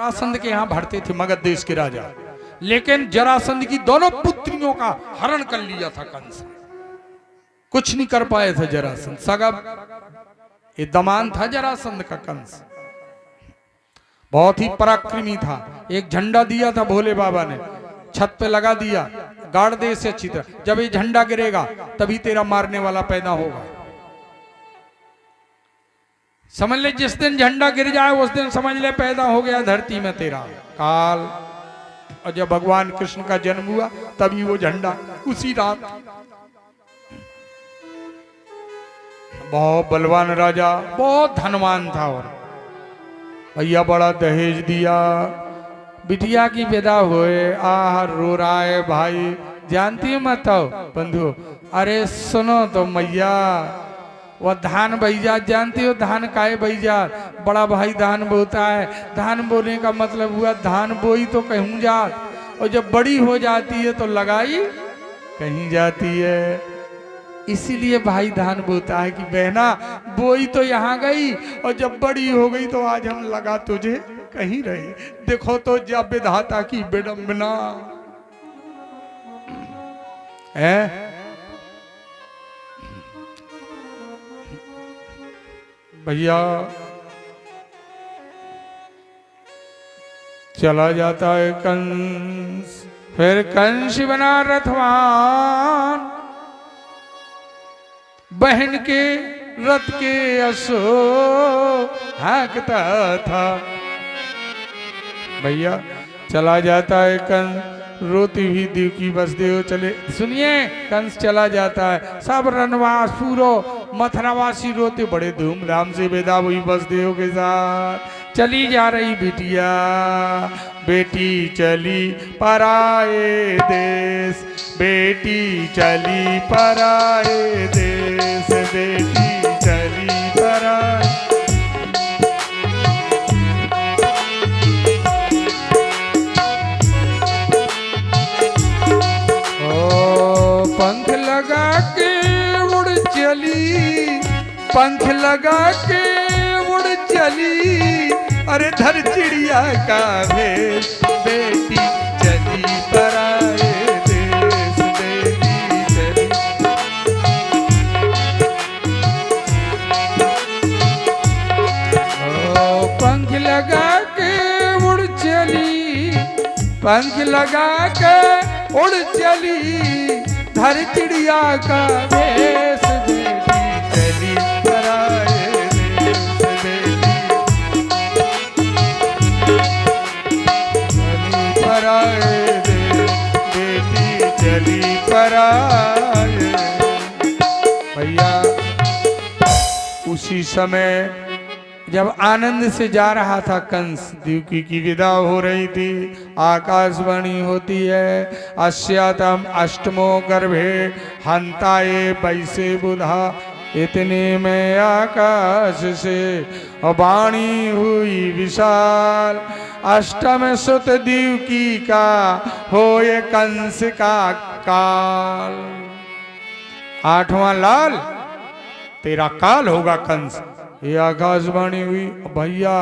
जरासंध के यहाँ भरते थे मगध देश के राजा, लेकिन जरासंध की दोनों पुत्रियों का हरण कर लिया था कंस। कुछ नहीं कर पाए थे जरासंध, सगा ये दमान था जरासंध का कंस। बहुत ही पराक्रमी था। एक झंडा दिया था भोले बाबा ने, छत पे लगा दिया, गाड़ दे इसे अच्छी तरह, जब ये झंडा गिरेगा तभी तेरा मारने वाला पैदा होगा। समझ ले जिस दिन झंडा गिर जाए उस दिन समझ ले पैदा हो गया धरती में तेरा काल। और जब भगवान कृष्ण का जन्म हुआ तभी वो झंडा उसी रात। बहुत बलवान राजा, बहुत धनवान था, और भैया बड़ा दहेज दिया। बिटिया की विदा हुए, आह रो रहा है भाई। जानती हो मत हो बंधु, अरे सुनो तो मैया, वह धान भैया जानती हो धान काहे भैया, बड़ा भाई धान बोता है। धान बोने का मतलब हुआ धान बोई तो कहूँ जात, और जब बड़ी हो जाती है तो लगाई कहीं जाती है। इसीलिए भाई धान बोता है कि बहना बोई तो यहाँ गई, और जब बड़ी हो गई तो आज हम लगा तुझे कहीं रही। देखो तो जब विधाता की विडंबना है। भैया चला जाता है कंस, फिर कंस बना रथवान, बहन के रथ के असो हाँकता था। भैया चला जाता है कंस, रोती हुई देवकी वसुदेव चले। सुनिए कंस चला जाता है, सब रनवास पूरो मथुरावासी रोते बड़े धूमधाम से विदा हुई वसुदेव के साथ। चली जा रही बिटिया, बेटी चली पराए देश, बेटी चली पराए देश, बेटी चली पराए। पंख लगा के उड़ चली, पंख लगा के उड़ चली, अरे धर चिड़िया का भेष, बेटी चली पराए देश, बेटी चली। ओ पंख लगा के उड़ चली, पंख लगा के उड़ चली, धर चिड़िया का भेष, बेटी चली पराए देश, बेटी चली पराए देश, बेटी चली पराए। भैया उसी समय जब आनंद से जा रहा था कंस, देवकी की विदा हो रही थी, आकाशवाणी होती है, अस्यातम अष्टमो गर्भे हंताए पैसे बुधा, इतने में आकाश से वाणी हुई विशाल, अष्टम सुत देवकी का होए कंस का काल। आठवां लाल तेरा काल होगा कंस, ये आकाशवाणी हुई। भैया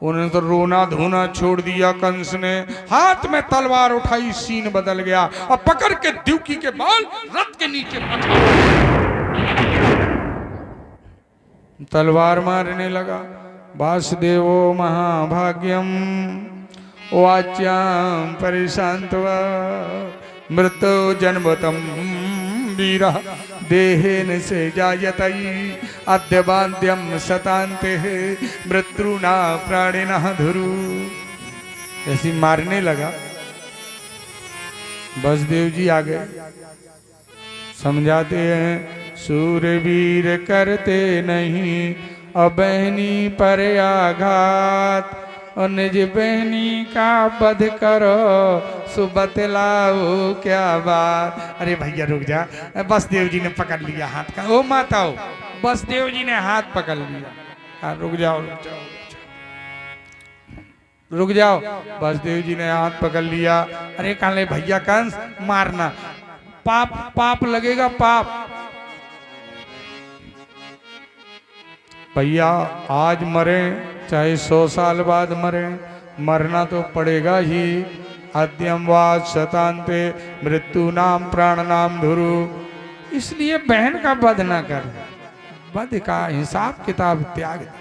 उन्होंने तो रोना धोना छोड़ दिया। कंस ने हाथ में तलवार उठाई, सीन बदल गया और पकड़ के देवकी के बाल रथ के नीचे तलवार मारने लगा। वासुदेवो महाभाग्यम वाच्याम परिशांतवा मृतो जन्मतम वीरा देहेन से जायतई अद्यवाद्यम शतान्ते मृत्युना प्राणिनः धुरु। ऐसी मारने लगा। वसुदेव जी आ गए, समझाते हैं सूरवीर करते नहीं अबहनी पर आघात, और निज बहनी का वध करो सुबतलाओ क्या बात। अरे भैया रुक जा, वसुदेव जी ने पकड़ लिया हाथ का। ओ माताओ, वसुदेव जी ने हाथ पकड़ लिया। हाँ रुक जाओ रुक जाओ रुक जाओ। वसुदेव जी ने हाथ पकड़ लिया। अरे कहले भैया कंस मारना, पाप पाप लगेगा पाप। भैया आज मरे चाहे 100 साल बाद मरे, मरना तो पड़ेगा ही। अद्यम वाद शतांते मृत्यु नाम प्राण नाम धुरु। इसलिए बहन का वध न कर, वध का हिसाब किताब त्याग दे।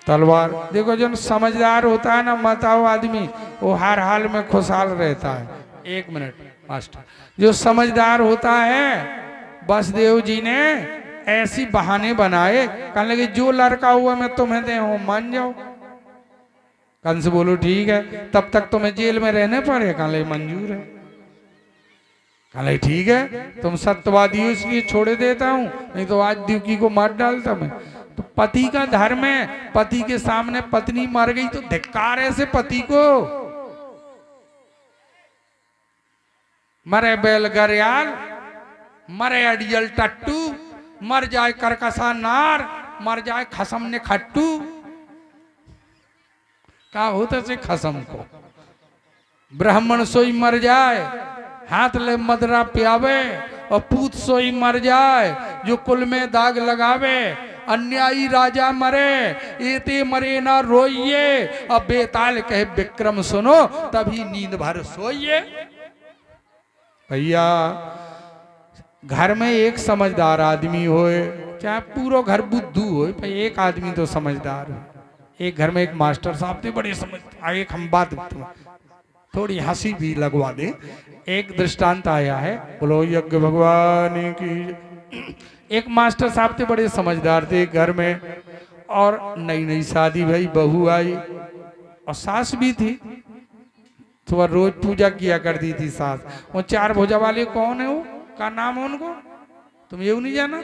तलवार देखो, जो समझदार होता है ना मताओ आदमी, वो हर हाल में खुशहाल रहता है। एक मिनट मास्टर, जो समझदार होता है, बसदेव जी ने ऐसी बहाने बनाए, कहने लगे जो लड़का हुआ मैं तुम्हें दे हूं मान जाओ। कंस बोलो ठीक है, तब तक तुम्हें जेल में रहने पड़े, कहने लगे मंजूर है। कहने लगे ठीक है, तुम सत्यवादी हो इसलिए छोड़े देता हूं, नहीं तो आज द्युकी को मार डालता मैं। तो पति का धर्म है, पति के सामने पत्नी मर गई तो धिक्कार है ऐसे पति को। मरे बैल गरियाल, मरे अडियल टट्टू, मर जाए करकसा नार, मर जाए खसम ने खट्टू। क्या होता से खसम को, ब्राह्मण सोई मर जाए, हाथ ले मदरा पियावे, और पूत सोई मर जाए जो कुल में दाग लगावे। अन्यायी राजा मरे, एते मरे ना रोइए, अब बेताल कहे विक्रम सुनो, तभी नींद भर सोइए। भैया घर में एक समझदार आदमी होए, चाहे पूरा घर बुद्धू हो, भाई एक आदमी तो समझदार हो। एक घर में एक मास्टर साहब थे बड़े समझदार। एक हम बात थोड़ी हंसी भी लगवा दे। एक दृष्टांत आया है, बोलो यज्ञ भगवान की। एक मास्टर साहब थे बड़े समझदार थे घर में, और नई नई शादी भाई, बहू आई और सास भी थी, तो वह रोज पूजा किया करती थी सास। वो चार भुजा वाले कौन है, वो का नाम है उनको, तुम ये नहीं जाना?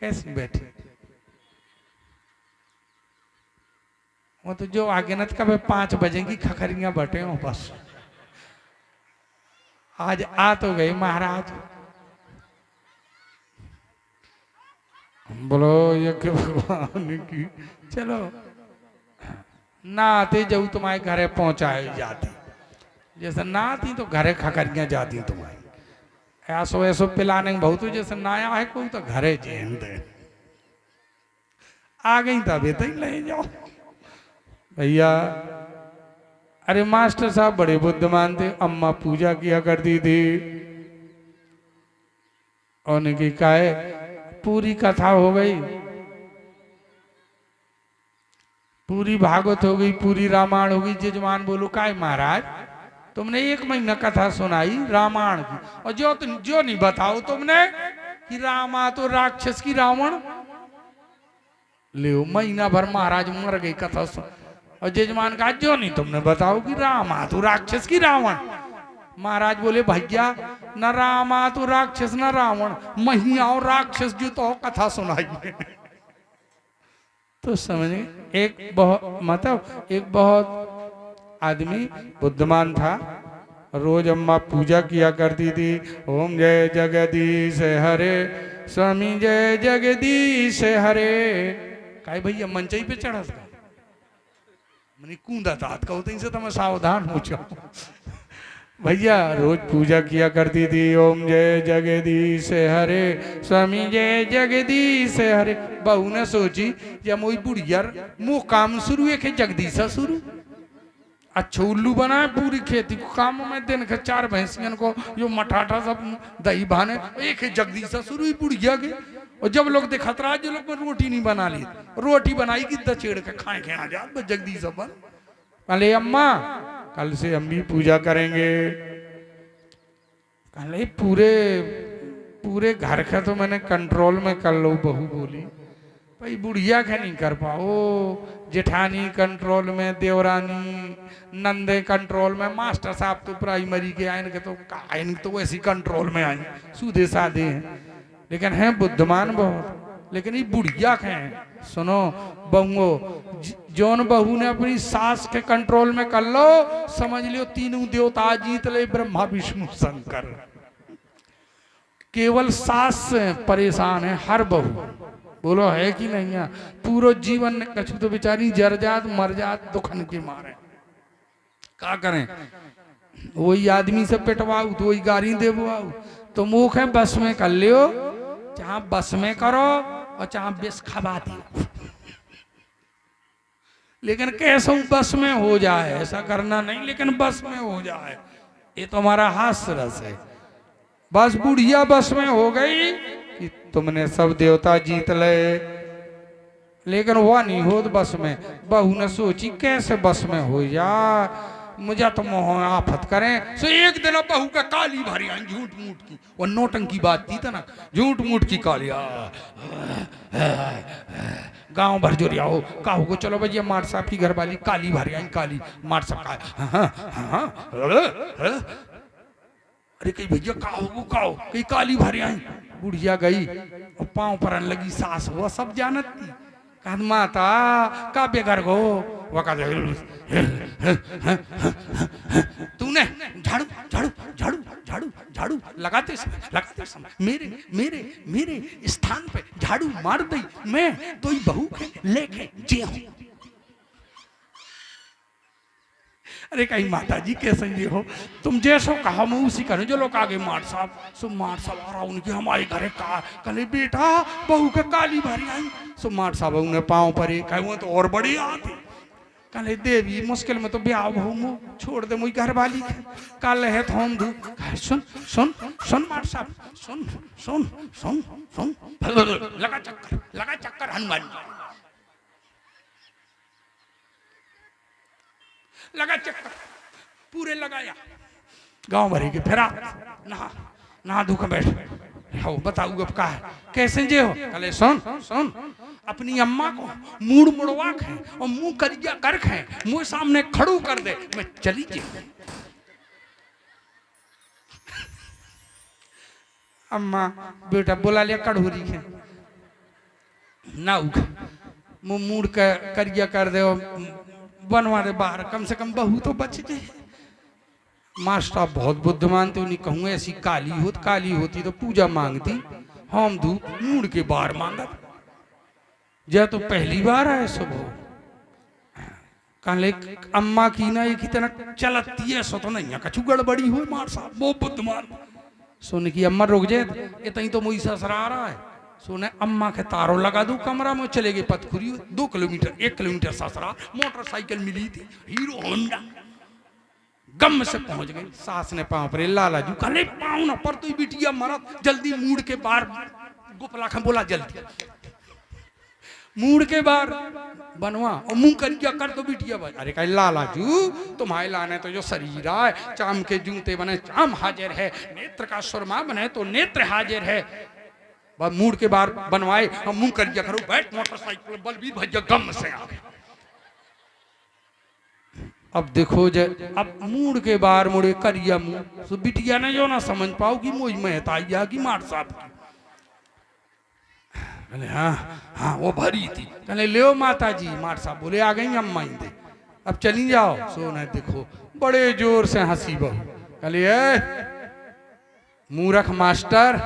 कैसे बैठे वो तो जो आगे न कब 5 बजेंगी खखरियां बटे हो बस। आज आ तो गई महाराज। बोलो ये भगवान की। चलो ना आते जब तुम्हारे घरे पहुंचाई जाती, जैसे ना आती तो घरे खखरियां जाती तुम्हारी। ऐसो ऐसो पिलाने बहुत, जैसे ना आया है कोई तो घरे जेन दे आ गई तब तो ही ले जाओ भैया। अरे मास्टर साहब बड़े बुद्धिमान थे, अम्मा पूजा किया करती थी, और उनकी काहे पूरी कथा हो गई, पूरी भागवत हो गई, पूरी रामायण हो गई। जजमान बोलो काय महाराज तुमने 1 महीना कथा सुनाई रामायण की, और जो नहीं बताओ तुमने कि रामा तो राक्षस की रावण। ले महीना भर महाराज मर गई कथा सुन, और जजमान कहा जो नहीं तुमने बताओ कि रामा तो राक्षस की रावण। महाराज बोले भैया न रामा तो राक्षस न रावण, मही आओ राक्षस जो तो कथा सुनाई। तो समझे एक बहुत मतलब एक बहुत आदमी बुद्धिमान था, रोज अम्मा पूजा किया करती थी। ओम जय जगदीश हरे, स्वामी जय जगदीश हरे। काय भैया मंचई पे चढ़ा मैंने कूदा तात कहते से तो मैं सावधान हो जाऊं। भैया रोज पूजा किया करती थी। ओम जय जगदीश हरे, स्वामी जय जगदीश हरे। बहू ने सोची जब मोई बुढ़िया मुँह काम शुरू है जगदीशा शुरू। अच्छा उल्लू बना है पूरी खेती को काम में, दिन के 4 भैंसियन को जो मठाठा सब दही भाने, एक है जगदीशा शुरू ही बुढ़िया के। और जब लोग देखतरा जो लोग रोटी नहीं बना ली, रोटी बनाई कि दचेड़ के खाए के आ जा जगदीशा बन। अरे अम्मा कल से हम भी पूजा करेंगे। कल पूरे पूरे घर का तो मैंने कंट्रोल में कर लो। बहू बोली भाई बुढ़िया का नहीं कर पाओ, जेठानी कंट्रोल में, देवरानी नंदे कंट्रोल में, मास्टर साहब तो प्राइमरी के आए, इनके तो वैसी कंट्रोल में आए, सूधे साधे हैं लेकिन हैं बुद्धिमान बहुत। लेकिन ये बुढ़िया के हैं। सुनो बहुओं, जौन बहू ने अपनी सास के कंट्रोल में कर लो, समझ लियो तीनों देवता जीत ले, ब्रह्मा विष्णु शंकर। केवल सास से परेशान है हर बहू। बोलो है कि नहीं है? पूरा जीवन कछु तो बेचारी जर जात मर जात दुखन के मारे। क्या करें? वही आदमी से पिटवाऊ तो वही गाड़ी देवाऊ। तो मुख है बस में कर लियो, चाहे बस में करो और चाहे बेस खबा दियो। लेकिन कैसे बस में हो जाए, ऐसा करना नहीं, लेकिन बस में हो जाए, ये तो हमारा हास्य रस है। बस बुढ़िया बस में हो गई कि तुमने सब देवता जीत ले, लेकिन वह नहीं हो बस में। बहू ने सोची कैसे बस में हो यार, मुझे तो मोह आफत करें। सो एक दिन बहू का काली भारी आई झूठ मूठ की, और नौटंकी बात थी ना, झूठ मूठ की काली गांव भर जो हो काहू को, चलो भैया मार साहब की घर वाली काली भारी आई, काली मार साहब का अरे कही भैया काहो कही काली भारी आई। बुढ़िया गई और पांव पर लगी, सास वो सब जानत थी। कहा माता का बेघर गो, वो कहा तूने झाड़ू झाड़ू झाड़ू झाड़ू झाड़ू लगाते समय मेरे मेरे मेरे स्थान पे झाड़ू मार दी, मैं तो ही बहू के लेके जे हूं। अरे कहीं माता जी कैसे ये हो, तुम जैसो कहा मैं उसी करूं। जो लोग आगे मार साहब सो मार साहब आ रहा उनके हमारे घरे का कले बेटा बहू के काली भारी आई। सो मार साहब उन्हें पाँव पर कहे तो और बड़ी आती कले देवी मुश्किल में तो ब्याह बहू मु छोड़ दे मुई घर वाली कल है थोम दू। सुन सुन सुन मार साहब सुन सुन सुन सुन लगा चक्कर हनुमान लगा चक्कर पूरे लगाया गांव भरी के फिरा नहा नहा धूख बैठ हो बताऊ अब का है कैसे जे हो। कले सुन सुन अपनी अम्मा को मूड मुड़वा खे और मुंह करिया कर खे मुंह सामने खड़ू कर दे, मैं चली जे। अम्मा बेटा बोला लिया कड़ोरी खे ना उख मुंह मूड करिया कर दे बनवा दे बाहर, कम से कम बहू तो बच जाए। मास्टर बहुत बुद्धिमान थे, उन्हें कहूँ ऐसी काली होती तो पूजा मांगती, हम धूप मूड के बाहर मांगा जा तो पहली बार आए सब कहले अम्मा की ना एक इतना चलती है सो तो नहीं कछु गड़बड़ी हो। मार साहब बहुत बुद्धिमान सोने की अम्मा रुक जाए इतनी तो मुझे ससरा आ रहा है। सोने अम्मा के तारों लगा दू कमरा में चले गए पथखुरी 2 किलोमीटर 1 किलोमीटर ससरा मोटरसाइकिल मिली थी हीरो होंडा गम से पहुंच गई। सास ने पांव पर लाला जू कले पाँव ना पर तो बिटिया मरत जल्दी मूड के बाहर गोपला खा बोला जल्दी मूड के बाहर बनवा और मुंह करिया कर तो बिटिया बज। अरे कहे लाला जू तुम्हारे लाने तो जो शरीर है चाम के जूते बने चाम हाजिर है, नेत्र का सुरमा बने तो नेत्र हाजिर है। मूड के बाहर बनवाए और मुंह करिया करो बैठ मोटरसाइकिल बलबीर भैया गम से आ गए। अब देखो जे अब मूड के बाहर मुड़े करिया मुंह तो बिटिया ने जो ना समझ पाओ कि मुझ में ताइया की मार साहब की। कहले हाँ वो भरी थी। कहले ले माता जी। मार साहब बोले आ गई अम्मा दे अब चली जाओ। सोना देखो बड़े जोर से हंसी बहू। कहले मूर्ख मास्टर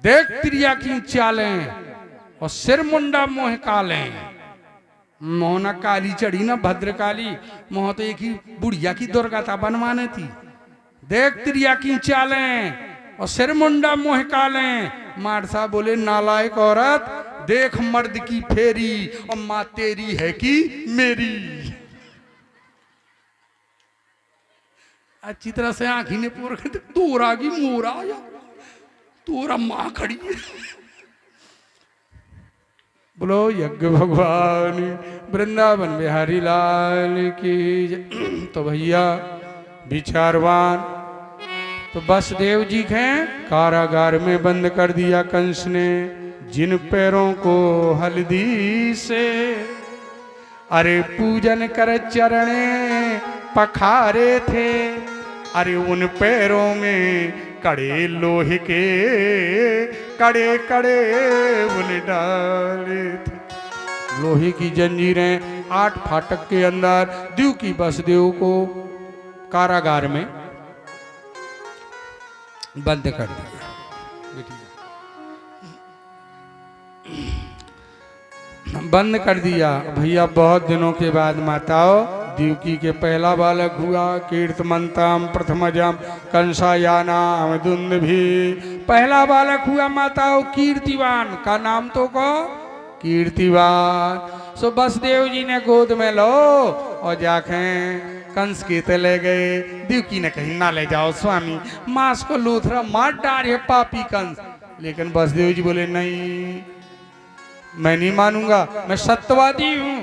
देख त्रिया की चालें और सिर मुंडा मोह कालें। मोहना काली चढ़ी ना भद्रकाली, मोह तो एक ही बुढ़िया की दुर्गाता बनवाने थी। देख त्रिया की चालें और सिर मुंडा मोह कालें। मार साहब बोले नालायक औरत देख मर्द की फेरी और माँ तेरी है कि मेरी। अच्छी तरह से आंखी ने पूर तोरा की मोरा आया तोरा माँ खड़ी है। बोलो यज्ञ भगवान वृंदावन बिहारी लाल की। तो भैया विचारवान तो वसुदेव जी के कारागार में बंद कर दिया कंस ने, जिन पैरों को हल्दी से अरे पूजन कर चरणे पखारे थे। अरे उन पैरों में कड़े लोहे के कड़े कड़े उन डाले थे। लोहे की जंजीरें 8 फाटक के अंदर द्यू की वसुदेव को कारागार में बंद कर दिया। बंद कर दिया भैया। बहुत दिनों के बाद माताओं द्यूकी के पहला बालक हुआ कीर्तमंतम प्रथमजम कंसायानाम दुंदुभि। पहला बालक हुआ माताओं कीर्तिवान का नाम तो को कीर्तिवान। सो बसदेव जी ने गोद में लो और जाके कंस के तले गए। देवकी ने कही ना ले जाओ स्वामी, मांस को लूथरा मार डाले पापी कंस। लेकिन बसदेव जी बोले नहीं, मैं नहीं मानूंगा, मैं सत्यवादी हूं,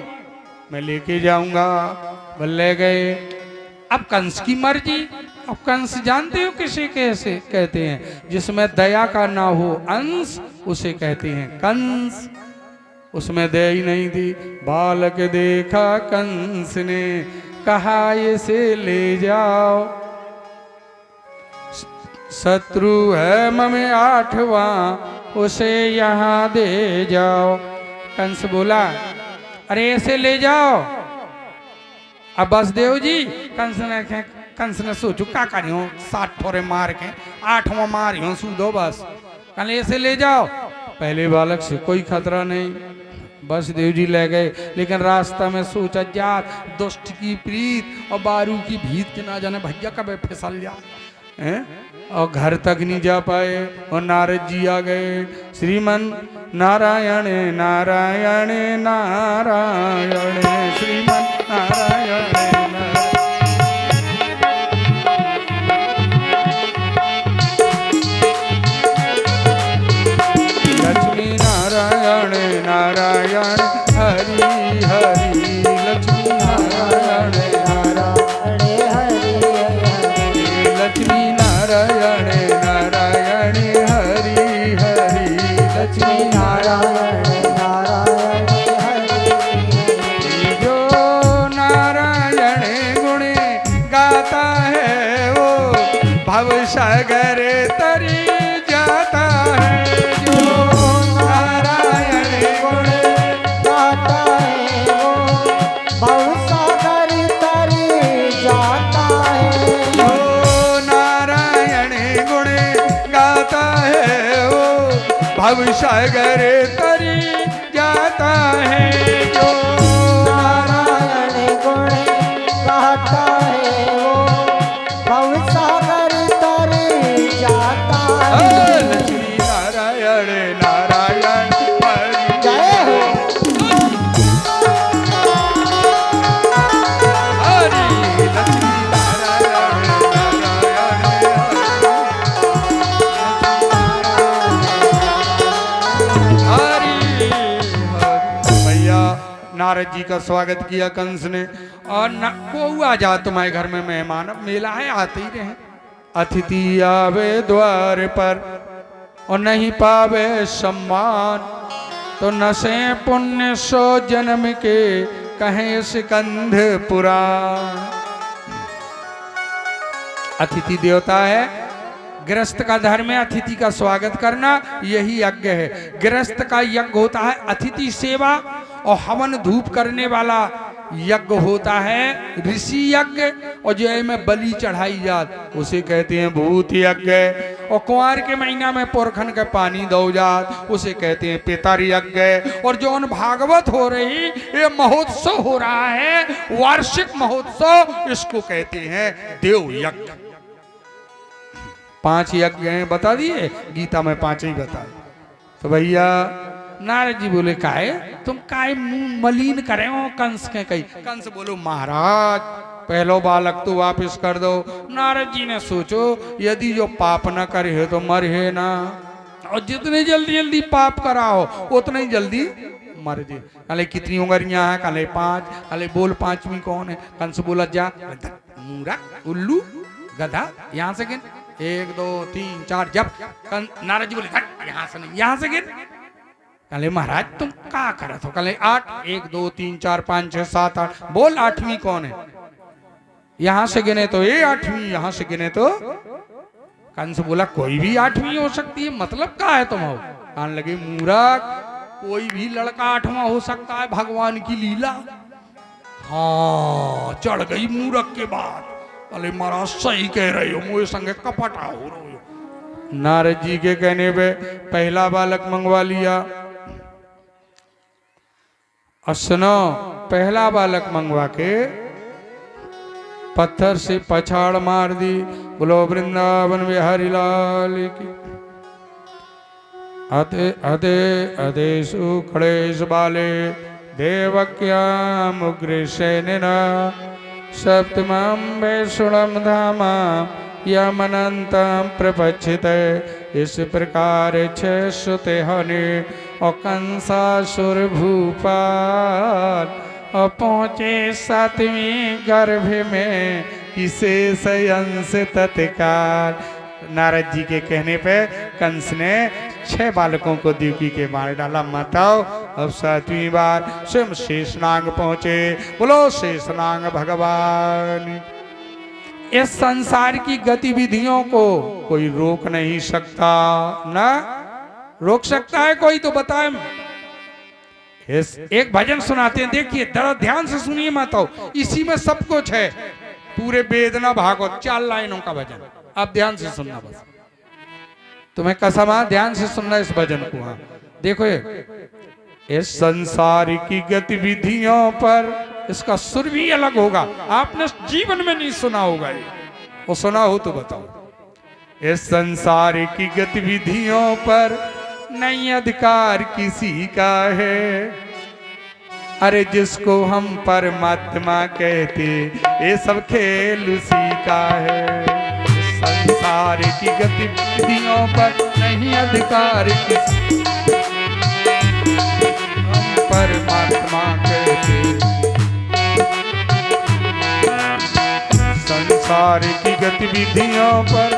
मैं लेके जाऊंगा। ले गए। अब कंस की मर्जी। अब कंस जानते हो किसे कैसे कहते हैं? जिसमें दया का ना हो अंश उसे कहते हैं कंस। उसमें दया ही नहीं थी। बालक देखा कंस ने, कहा इसे ले जाओ, शत्रु है ममे 8वां, उसे यहाँ दे जाओ। कंस बोला अरे ऐसे ले जाओ। अब बसदेव जी कंस ने सोचो क्या करी हो, 7 ठोरे मार के 8वां मार हो सूदो बस, कल ऐसे ले जाओ। पहले बालक से कोई खतरा नहीं, बसदेव जी ले गए। लेकिन रास्ता में सोचा जा दुष्ट की प्रीत और बारू की भीत के ना जाने भैया कब फिसल जाए, और घर तक नहीं जा पाए। और नारद जी आ गए। श्रीमन नारायण नारायण नारायण, श्रीमन नारायण लक्ष्मी नारायण नारायण हरि हरि, लक्ष्मी नारायण नारायण हरि हरि, लक्ष्मी नारायण नारायण हरि हरि, लक्ष्मी नारायण नारायण हरि। जो नारायण गुण गाता है वो भवसागर तरी जाता है। जो नारायण गुण गाता है वो भवसागर तरी जाता है। जो नारायण गुण गाता है वो भवसागर तरी जाता है। जो नारायण गुण गाता है वो भवसागर तरी जाता है। लक्ष्मी नारायण नारायण हरि जय हो, हरि लक्ष्मी नारायण नारायण हरि हरि। भैया नारद जी का स्वागत किया कंस ने। और को आ जा तुम्हारे घर में मेहमान, अब मेला है आते ही रहे। अतिथि आवे द्वार पर और नहीं पावे सम्मान, तो नशे पुण्य 100 जन्म के कहें स्कंध पुराण। अतिथि देवता है, गृहस्थ का धर्म है अतिथि का स्वागत करना, यही यज्ञ है। गृहस्थ का यज्ञ होता है अतिथि सेवा, और हवन धूप करने वाला यज्ञ होता है ऋषि यज्ञ, और जो में बलि चढ़ाई जात उसे कहते हैं भूत यज्ञ। और कुंवर के महीना में पुरखन के पानी दो जात उसे कहते हैं पितर यज्ञ। और जो भागवत हो रही ये महोत्सव हो रहा है, वार्षिक महोत्सव, इसको कहते हैं देव यज्ञ। 5 यज्ञ हैं बता दिए, गीता में 5 ही बताए। तो भैया नारद जी बोले काहे तुम काहे मुंह मलिन करे हो कंस के कही। कंस बोलो महाराज पहलो बालक तो वापस कर दो। नारद जी ने सोचो यदि जो पाप न करे है तो मर है ना, और जितने जल्दी जल्दी पाप कराओ उतने ही जल्दी मर जे। कले कितनी उंगलियां हैं? कले 5। कले बोल 5वीं कौन है? कंस बोला जा मूरा उल्लू गधा, यहाँ से गिन 1 2 3 4 जब। नारद जी बोले यहाँ से नहीं, यहाँ से गिन। कले महाराज तुम क्या करत हो? कले 8 1 2 3 4 5 6 7 8 बोल 8वीं कौन है? यहां से गिने तो ये 8वीं, यहां से गिने तो। कंस बोला कोई भी 8वीं हो सकती है, मतलब क्या है तुम हो? कहने लगे मूर्ख, कोई भी लड़का 8वां हो सकता है, भगवान की लीला। हाँ चढ़ गई मूर्ख के बाद। कले महाराज सही कह रहे हो, मुझे संगे कपटा हो रहे हो। नारद जी के कहने पे पहला बालक मंगवा लिया। सुनो पहला बालक मंगवा के पत्थर से पछाड़ मार दी। बोलो वृंदावन बिहारी लाल की। अदे अदे अदेशु खड़ेश बाले देवक्यामुग्रसेनिना सप्तमं वैष्णवं धाम यमनन्तं प्रपक्षिते। इस प्रकार छह सुते हने और कंसासुर भूपाल और पहुँचे सातवीं गर्भ में किसे अंश तत्काल। नारद जी के कहने पे कंस ने 6 बालकों को देवकी के मार डाला। माताओ अब 7वीं बार स्वयं शेषनाग पहुंचे। बोलो शेषनाग भगवान। इस संसार की गतिविधियों को कोई रोक नहीं सकता। ना रोक सकता है कोई तो बताए। एक भजन सुनाते हैं, देखिए जरा ध्यान से सुनिए माताओ, इसी में सब कुछ है। पूरे वेद ना भागवत 4 लाइनों का भजन, आप ध्यान से सुनना। बस तुम्हें कसम है, ध्यान से सुनना इस भजन को। हाँ देखो, इस संसार की गतिविधियों पर इसका सुर भी अलग होगा। आपने जीवन में नहीं सुना होगा ये, वो सुना हो तो बताओ। इस संसार की गतिविधियों पर नहीं अधिकार किसी का है। अरे जिसको हम परमात्मा कहते ये सब खेल उसी का है। संसार की गतिविधियों पर नहीं अधिकार किसी, हम परमात्मा कहते। संसार की गतिविधियों पर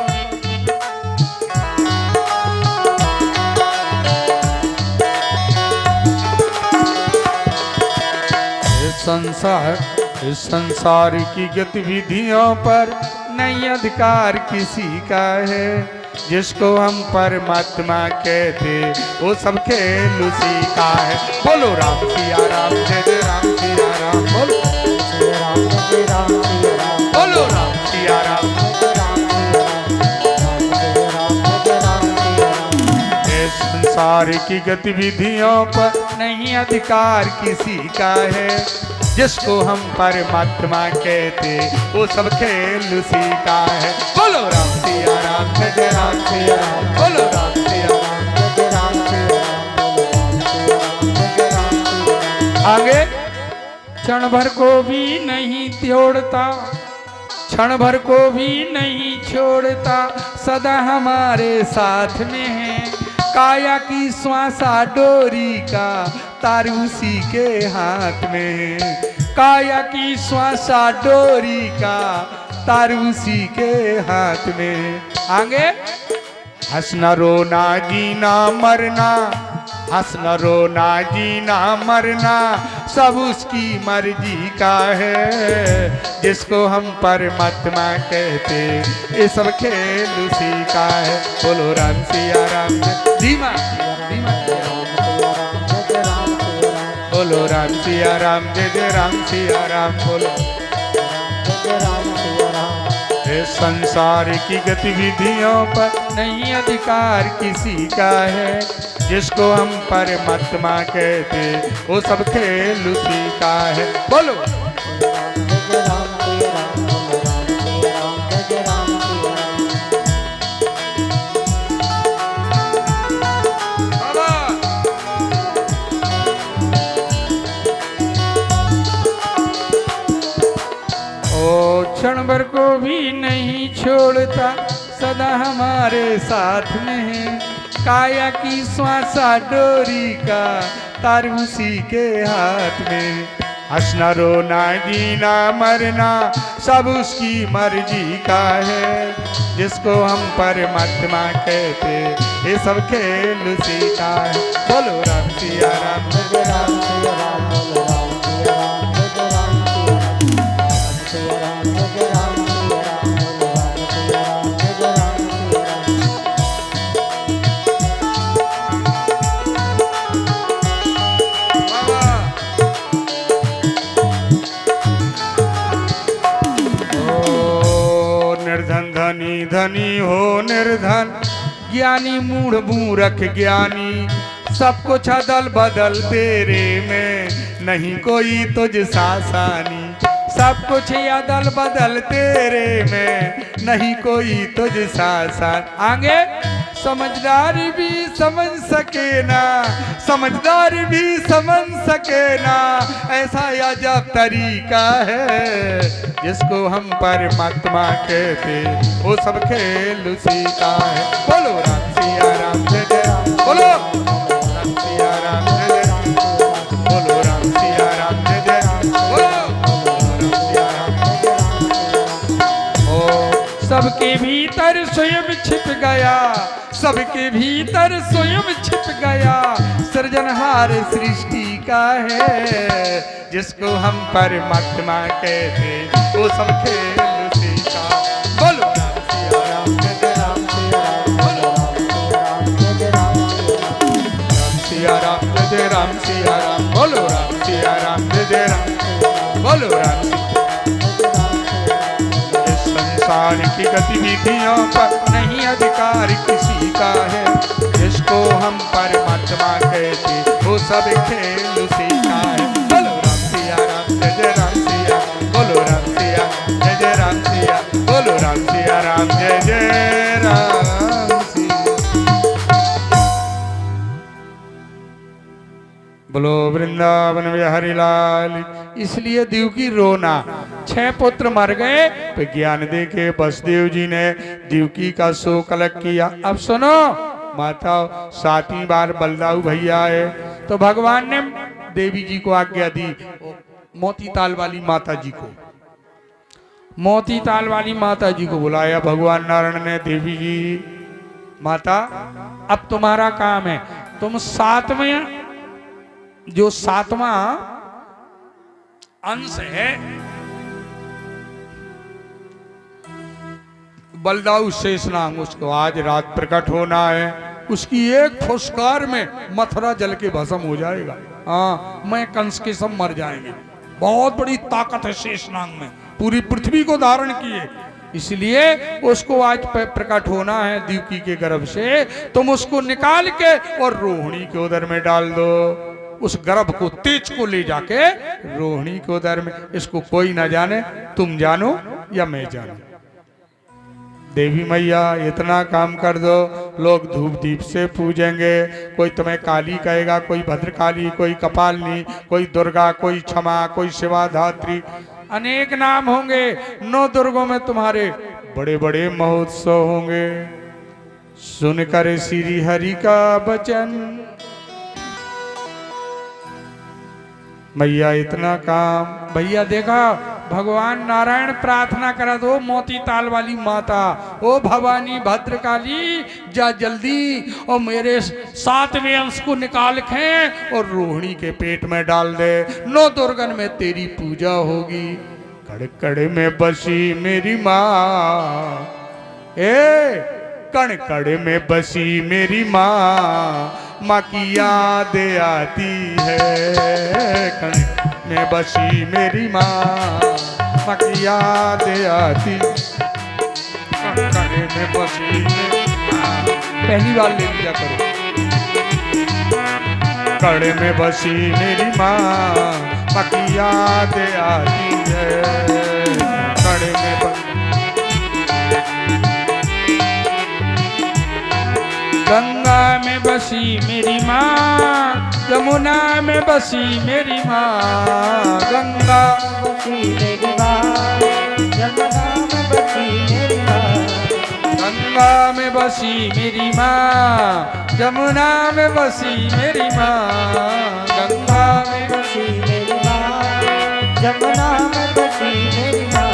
इस संसार की गतिविधियों पर नहीं अधिकार किसी का है। जिसको हम परमात्मा कहते वो सब खेल उसी का है। बोलो राम सिया राम, जय जय राम सिया राम। बोलो राम जय राम सिया राम। बोलो राम सिया राम। इस संसार की गतिविधियों पर नहीं अधिकार किसी का है। जिसको हम परमात्मा कहते वो सब खेल उसी का है। बोलो राम सिया राम, जय जय राम सिया राम। बोलो राम सिया राम, जय जय राम सिया राम। आगे क्षण भर को भी नहीं तोड़ता, क्षण भर को भी नहीं छोड़ता, सदा हमारे साथ में है। काया की श्वासा डोरी का तार उसी के हाथ में। काया की श्वासा डोरी का तार उसी के हाथ में। आगे हंसना रोना जीना मरना, हंसना रोना जीना मरना सब उसकी मर्जी का है। जिसको हम परमात्मा कहते ये सब खेल उसी का है। बोलो राम सिया राम, धीमा धीमा। बोलो राम सिया राम, जय जय राम सिया राम। बोलो राम सिया राम। इस संसार की गतिविधियों पर नहीं अधिकार किसी का है। जिसको हम परमात्मा कहते वो सब खेल उसी का है। बोलो क्षण भर को भी नहीं छोड़ता, सदा हमारे साथ में है। काया की श्वासा डोरी का तार उसी के हाथ में। हंसना रोना जीना मरना सब उसकी मर्जी का है। जिसको हम परमात्मा कहते ये सब खेल उसी का है। बोलो राम सिया राम, जय राम सिया राम। बोलो राम सिया राम, जय राम सिया राम। धनी हो निर्धन, ज्ञानी मूढ़ मूर्ख ज्ञानी, सब कुछ अदल बदल तेरे में, नहीं कोई तुझ सासानी। सब कुछ अदल बदल तेरे में, नहीं कोई तुझ सासान। आगे समझदार भी समझ सके ना, समझदार भी समझ सके ना, ऐसा अजब तरीका है जिसको हम परमात्मा कहते, वो सब खेल उसी का है। बोलो राम सिया राम जय जय राम, बोलो राम सिया राम जय जय राम, बोलो राम सिया राम जय जय राम, बोलो राम सिया राम जय जय राम। ओ सबके भीतर स्वयं छिप गया, सबके भीतर स्वयं छिप गया, सृजनहार सृष्टि का है जिसको हम परमात्मा कहते, वो सब खेल उसी का। बोलो राम सिया राम जय जय राम, सिया राम, बोलो राम सिया राम जय जय राम, राम सिया राम जय जय राम, सिया राम, बोलो राम सिया राम जय जय राम, बोलो राम। इस संसार की गतिविधियों पर नहीं अधिकार किसी का है, जिसको हम परमात्मा कहते, वो सब खेल उसी का है। बोलो राम सिया राम जय जय राम, सिया, बोलो राम सिया जय जय राम, सिया, बोलो राम सिया राम जय जय राम, सिया। बोलो वृंदावन बिहारी लाल। इसलिए देवकी रोना, 6 पुत्र मर गए तो ज्ञान दे के वसुदेव जी ने देवकी का शोक अलग किया। अब सुनो, माता 7वीं बार बलदाऊ भैया आए तो भगवान ने देवी जी को आज्ञा दी, मोती ताल वाली माता जी को, मोती ताल वाली माता जी को बुलाया भगवान नारायण ने। देवी जी माता अब तुम्हारा काम है, तुम 7वें जो 7वां अंश है बलदाऊ शेषनाग, उसको आज रात प्रकट होना है। उसकी एक फुसकार में मथुरा जल के भस्म हो जाएगा। हाँ, मैं कंस के सब मर जाएंगे। बहुत बड़ी ताकत है शेषनाग में, पूरी पृथ्वी को धारण किए, इसलिए उसको आज प्रकट होना है देवकी के गर्भ से। तुम उसको निकाल के और रोहिणी के उदर में डाल दो। उस गर्भ को, तेज को ले जाके रोहिणी के उदर में, इसको कोई ना जाने, तुम जानो या मैं जानू। देवी मैया इतना काम कर दो, लोग धूप दीप से पूजेंगे। कोई तुम्हें काली कहेगा, कोई भद्रकाली, कोई कपालिनी, कोई दुर्गा, कोई क्षमा, कोई शिवा धात्री, अनेक नाम होंगे। 9 दुर्गों में तुम्हारे बड़े बड़े महोत्सव होंगे। सुनकर श्री हरि का वचन, मैया इतना काम। भैया देखा, भगवान नारायण प्रार्थना करा दो, मोती ताल वाली माता, ओ भवानी भद्रकाली जा जल्दी और मेरे 7वें अंश को निकाल के और रोहिणी के पेट में डाल दे। 9 दुर्गन में तेरी पूजा होगी। कड़ कड़ में बसी मेरी माँ, कण कड़ में बसी मेरी माँ, माँ की याद आती है। कण में बसी मेरी माँ, माँ की याद आती। कण कण में बसी मेरी माँ, पहली बार ले लिया करो। कण में बसी मेरी माँ, माँ की याद आती है। कण में गंगा में बसी मेरी माँ, यमुना में बसी मेरी माँ। गंगा बसी मेरी माँ, यमुना में बसी मेरी माँ। गंगा में बसी मेरी माँ, यमुना में बसी मेरी माँ। गंगा में बसी मेरी माँ, यमुना में बसी मेरी माँ।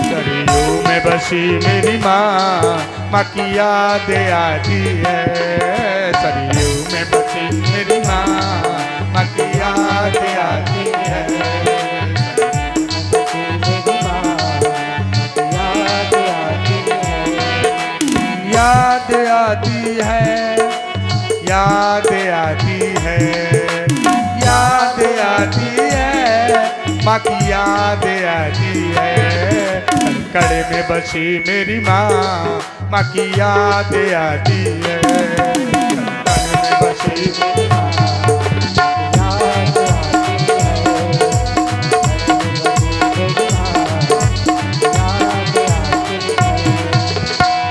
सरयू में बसी मेरी माँ, माँ की याद आती है। सरयू में बसी मेरी माँ, माँ की याद आती है। याद आती है, याद आती है, याद आती है, माँ की याद आती है। कड़े में बसी मेरी माँ, माँ की याद आती है। कड़े में बसी मेरी माँ,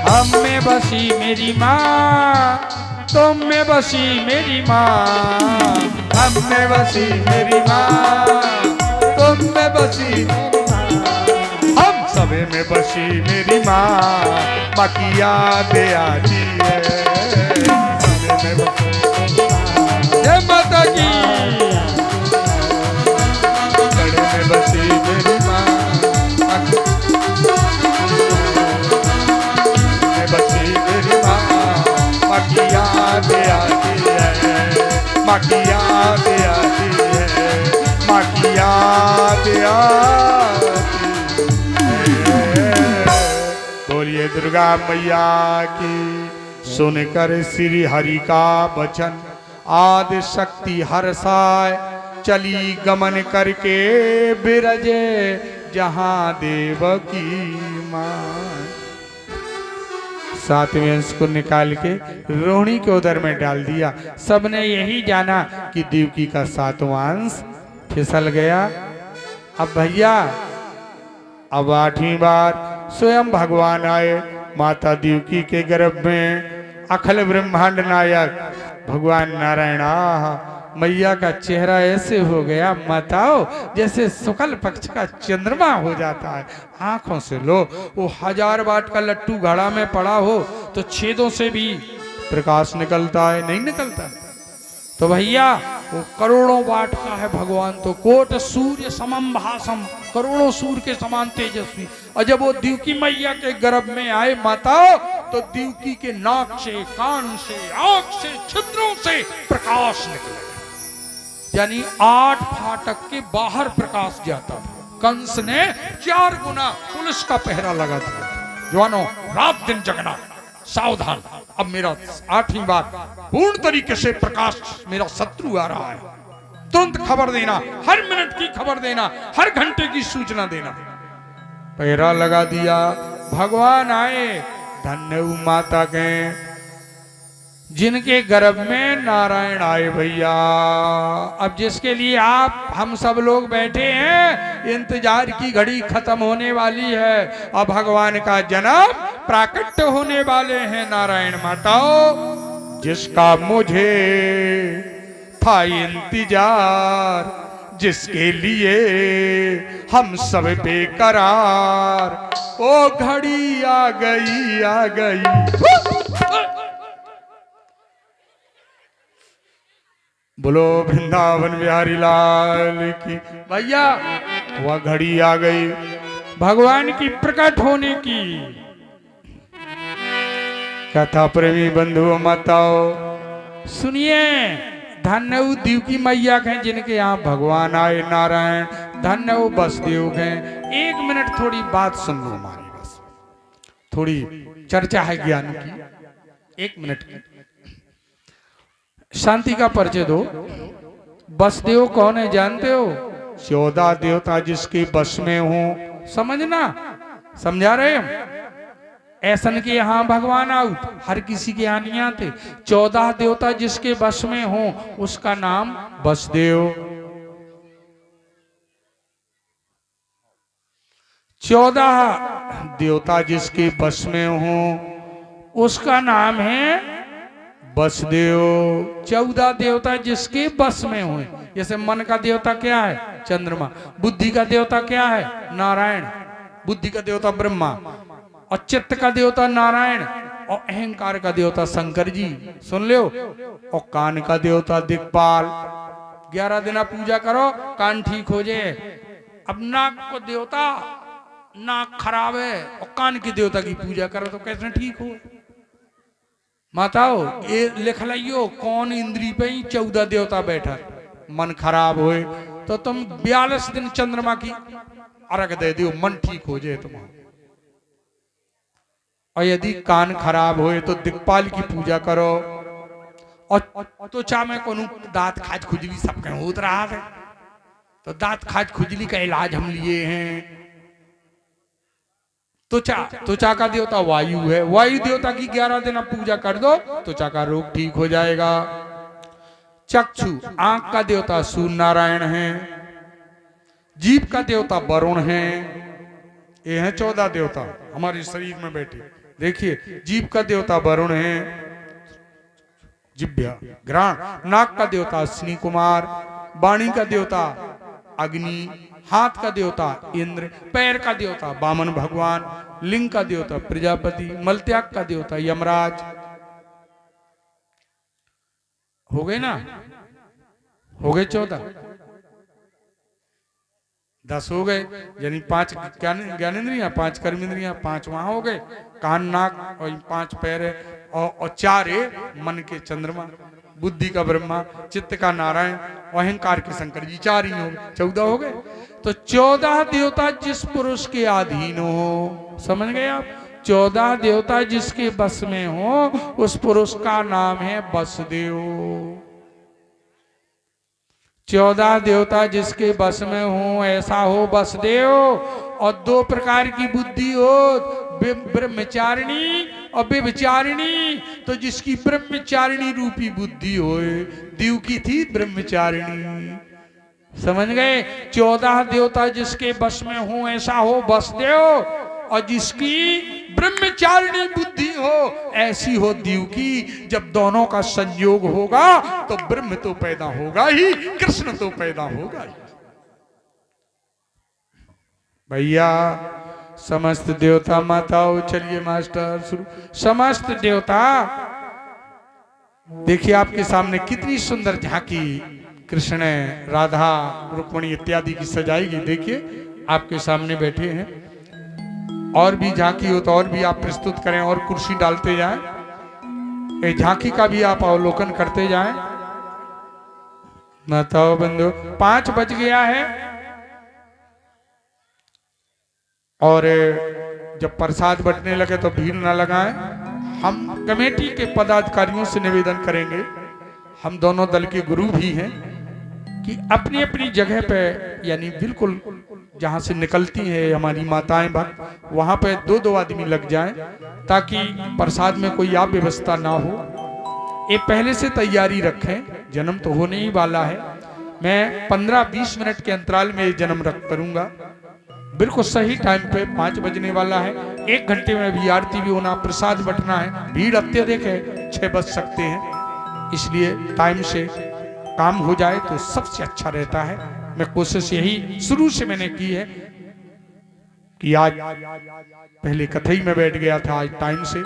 हम में बसी मेरी माँ, तुम में बसी मेरी माँ, हम में बसी मेरी माँ, तुम में बसी, हम सबे में बसी मेरी माँ, माँ की याद आती है, सबे में बसी, जय माता की, गले में बसी मेरी माँ, बसी मेरी माँ, माँ की याद आती है, माँ की याद आती है, माँ की याद आती है। बोलिए दुर्गा मैया की। सुनकर श्री हरि का वचन आदि शक्ति हर्षाय, चली गमन करके बिरजे जहाँ देवकी माँ। सातवें अंश को निकाल के रोहिणी के उदर में डाल दिया। सबने यही जाना कि देवकी का सातवां अंश फिसल गया। अब भैया, अब 8वीं बार स्वयं भगवान आए माता देवकी के गर्भ में। अखिल ब्रह्मांड नायक भगवान नारायण मैया का चेहरा ऐसे हो गया माताओ जैसे शुक्ल पक्ष का चंद्रमा हो जाता है। आंखों से लो, वो 1000 वाट का लट्टू घड़ा में पड़ा हो तो छेदों से भी प्रकाश निकलता है, नहीं निकलता? तो भैया वो करोड़ों वाट का है भगवान, तो कोट सूर्य समम भासम, करोड़ों सूर्य के समान तेजस्वी। और जब वो देवकी मैया के गर्भ में आए माताओ, तो देवकी के नाक से, कान से, आंख से, छिद्रों से प्रकाश निकले, यानी 8 फाटक के बाहर प्रकाश जाता था। कंस ने 4 गुना पुलिस का पहरा लगा दिया। जवानों, रात दिन जगना, सावधान। अब मेरा 8वीं बार पूर्ण तरीके से प्रकाश, मेरा शत्रु आ रहा है, तुरंत खबर देना, हर मिनट की खबर देना, हर घंटे की सूचना देना। पहरा लगा दिया। भगवान आए, धन्य माता के जिनके गर्भ में नारायण आए भैया। अब जिसके लिए आप हम सब लोग बैठे हैं, इंतजार की घड़ी खत्म होने वाली है। अब भगवान का जन्म प्राकट्य होने वाले हैं नारायण माताओं, जिसका मुझे था इंतजार, जिसके लिए हम सब बेकरार। ओ घड़ी आ गई, आ गई। बोलो वृंदावन बिहारी लाल की। भैया वह घड़ी आ गई भगवान की प्रकट होने की। कथा प्रेमी बंधुओं माताओं सुनिए, धन्य देवकी मैया हैं जिनके यहाँ भगवान आए नारायण, धन्य बसदेव हैं। 1 मिनट थोड़ी बात सुन लो हमारी, बस थोड़ी चर्चा है ज्ञान की। 1 मिनट की शांति का परिचय दो। बसदेव कौन है जानते हो? 14 देवता जिसके बस में हो, समझना, समझा रहे हम? ऐसन के यहाँ भगवान आउट, हर किसी के यहाँ नहीं आते। 14 देवता जिसके बस में हो उसका नाम बसदेव। 14 देवता जिसके बस में हो उसका नाम है बसदेव। 14 देवता जिसके बस में हुए, जैसे मन का देवता क्या है? चंद्रमा। बुद्धि का देवता क्या है? नारायण। बुद्धि का देवता ब्रह्मा, और चित्त का देवता नारायण, और अहंकार का देवता शंकर जी, सुन लो। और कान का देवता दिक्पाल। 11 दिन पूजा करो, कान ठीक हो जाए। अब नाक को देवता, नाक खराब है और कान की देवता की पूजा करो तो कैसे ठीक हो? माताओ ये लिख लियो, कौन इंद्री पे ही 14 देवता बैठा। मन खराब होए तो तुम 42 दिन चंद्रमा की अर्घ दे दो, मन ठीक हो जाए तुम्हारा। और यदि कान खराब होए तो दिक्पाल की पूजा करो। और तो चा में कोनो दांत खाज खुजली सब कहीं होत रहा है, तो दांत खाज खुजली का इलाज हम लिए हैं। त्वचा का देवता वायु है, वायु देवता की 11 दिन आप पूजा कर दो, त्वचा का रोग ठीक हो जाएगा। चक्षु, आंख का देवता सूर्य नारायण है। जीभ का देवता वरुण है। ये हैं 14 देवता हमारे शरीर में बैठे। देखिए जीभ का देवता वरुण है, जिभ्या घ्राण, नाक का देवता अश्विनी कुमार, वाणी का देवता अग्नि, हाथ का देवता इंद्र, पैर का देवता वामन भगवान, लिंग का देवता प्रजापति, मलत्याग का देवता यमराज। हो गए ना, हो गए 14, 10 हो गए, यानी 5 ज्ञानेंद्रियां, 5 कर्मेंद्रियां, 5 वहां हो गए, कान नाक और 5 पैर है, और 4 है मन के चंद्रमा, बुद्धि का ब्रह्मा, चित्त का नारायण, अहंकार के शंकर जी, 4 ही हो गए, 14 हो गए। तो 14 देवता जिस पुरुष के अधीन हो, समझ गए आप, 14 देवता जिसके बस में हो उस पुरुष का नाम है वसुदेव। 14 देवता जिसके बस में हो ऐसा हो वसुदेव। और 2 प्रकार की बुद्धि हो, ब्रह्मचारिणी और व्यभिचारिणी। तो जिसकी ब्रह्मचारिणी रूपी बुद्धि हो, दीव की थी ब्रह्मचारिणी, समझ गए। 14 देवता जिसके बस में हो ऐसा हो वसुदेव, और जिसकी ब्रह्मचारिणी बुद्धि हो ऐसी हो दीव की। जब दोनों का संयोग होगा तो ब्रह्म तो पैदा होगा ही, कृष्ण तो पैदा होगा ही। भैया समस्त देवता माताओं, चलिए मास्टर शुरू। समस्त देवता, देखिए आपके सामने कितनी सुंदर झांकी कृष्ण राधा रुक्मणी इत्यादि की सजाई गई। देखिए आपके सामने बैठे हैं, और भी झांकी हो तो और भी आप प्रस्तुत करें, और कुर्सी डालते जाएं, झांकी का भी आप अवलोकन करते जाएं। माताओं बंधु, 5 बज गया है, और जब प्रसाद बंटने लगे तो भीड़ ना लगाएं। हम कमेटी के पदाधिकारियों से निवेदन करेंगे, हम दोनों दल के गुरु भी हैं, कि अपनी अपनी जगह पे, यानी बिल्कुल जहां से निकलती है हमारी माताएं भक्त, वहां पे 2-2 आदमी लग जाएं, ताकि प्रसाद में कोई अव्यवस्था ना हो। ये पहले से तैयारी रखें, जन्म तो होने ही वाला है। मैं 15-20 मिनट के अंतराल में ये जन्म रख करूंगा, बिल्कुल सही टाइम पे 5 बजने वाला है। 1 घंटे में भी आरती भी होना, प्रसाद बंटना है। भीड़ अत्यधिक है, 6 बज सकते हैं, इसलिए टाइम से काम हो जाए तो सबसे अच्छा रहता है। मैं कोशिश यही शुरू से मैंने की है कि आज पहले कथई में बैठ गया था, आज टाइम से।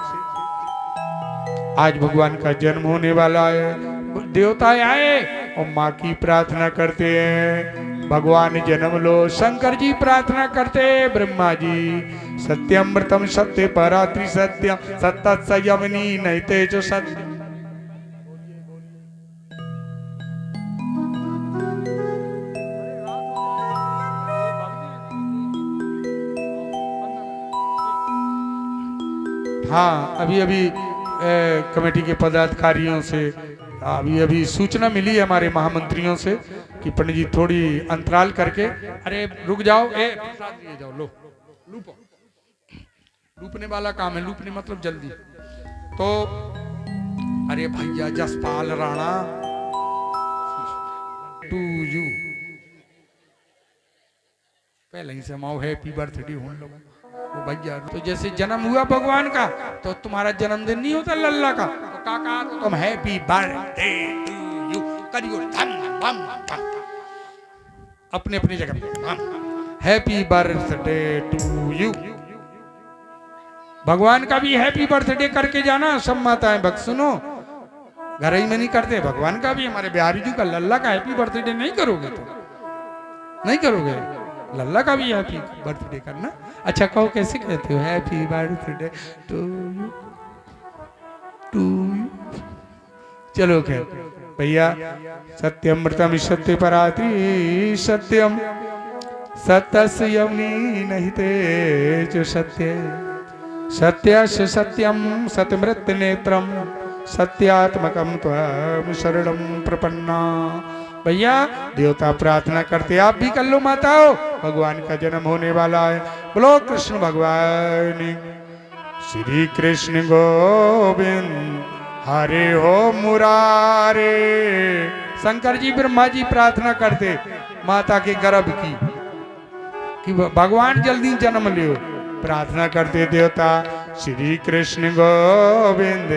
आज भगवान का जन्म होने वाला है, देवता आए और माँ की प्रार्थना करते हैं, भगवान जन्म लो। शंकर जी प्रार्थना करते, ब्रह्मा जी सत्यमृतम सत्य परात्रि सत्यम सत्त संयमनी नहीं तेजो सत्य। हाँ, अभी अभी कमेटी के पदाधिकारियों से अभी सूचना मिली है हमारे महामंत्रियों से कि पंडित जी थोड़ी अंतराल करके, अरे रुक जाओ, प्रसाद लिए जाओ, लो लूपो, लूपने वाला काम है, लूपने मतलब जल्दी। तो अरे भैया जसपाल राणा टू यू, पहले ही समाओ हैप्पी बर्थडे होने लगा वो भैया। तो जैसे जन्म हुआ भगवान का तो तुम्हारा जन्मदिन नहीं होता लल्ला का, तो काका तुम हैप्पी बर्थडे टू यू करियो, धम बम बम, अपने अपनी जगह पे हैप्पी बर्थडे टू यू। भगवान का भी हैप्पी बर्थडे करके जाना। सब माताएं भक्त सुनो, घर ही में नहीं करते, भगवान का भी, हमारे बिहारी जी का लल्ला का हैप्पी बर्थडे नहीं करोगे तो नहीं करोगे, लल्ला का भी हैप्पी बर्थडे करना। अच्छा कहो कैसे कहते हो, happy birthday to you to you. चलो खैर भैया, सत्यमृतम सत्य परात्रि सत्यम सत्यस्य यवनी नहीं तेजो सत्य सत्यस्य सत्यम सत्यमृत नेत्रम सत्यात्मकम त्वं शरणं प्रपन्ना। भैया देवता प्रार्थना करते, आप भी कर लो माताओं, भगवान का जन्म होने वाला है। बोलो कृष्ण भगवान श्री कृष्ण गोविंद हरे हो मुरारे। शंकर जी ब्रह्मा जी प्रार्थना करते माता के गर्भ की कि भगवान जल्दी जन्म लियो। प्रार्थना करते देवता श्री कृष्ण गोविंद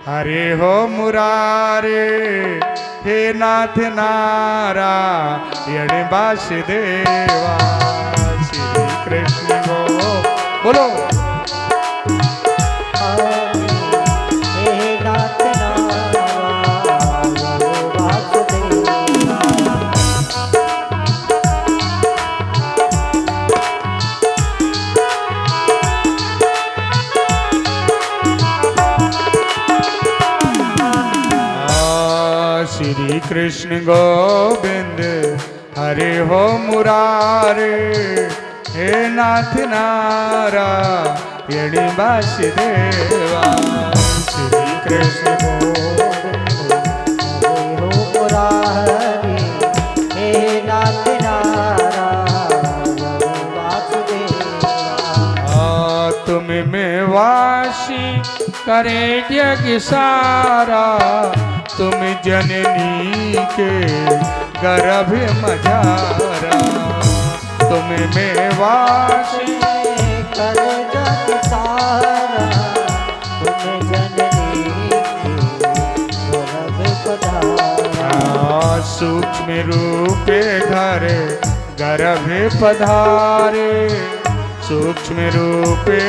हरे हो मुरारे, हे नाथ नारायण वासुदेवा। श्री कृष्ण गो बोलो हे नाथ नारायण वासुदेवा। श्री कृष्ण गोविंद हरे हो मुरारे, हे नाथ नारायण वासुदेवा। श्री कृष्ण गोविंद हरे हो मुरारे, हे नाथ नारायण वासुदेवा। तुम में वासी करे यज्ञ सारा, तुम जननी के गर्भ मझारा। तुम में वासी कर जग सारा, तुम जननी के गर्भ पधारा। सूक्ष्म रूपे घर गर्भ पधारे, सूक्ष्म रूपे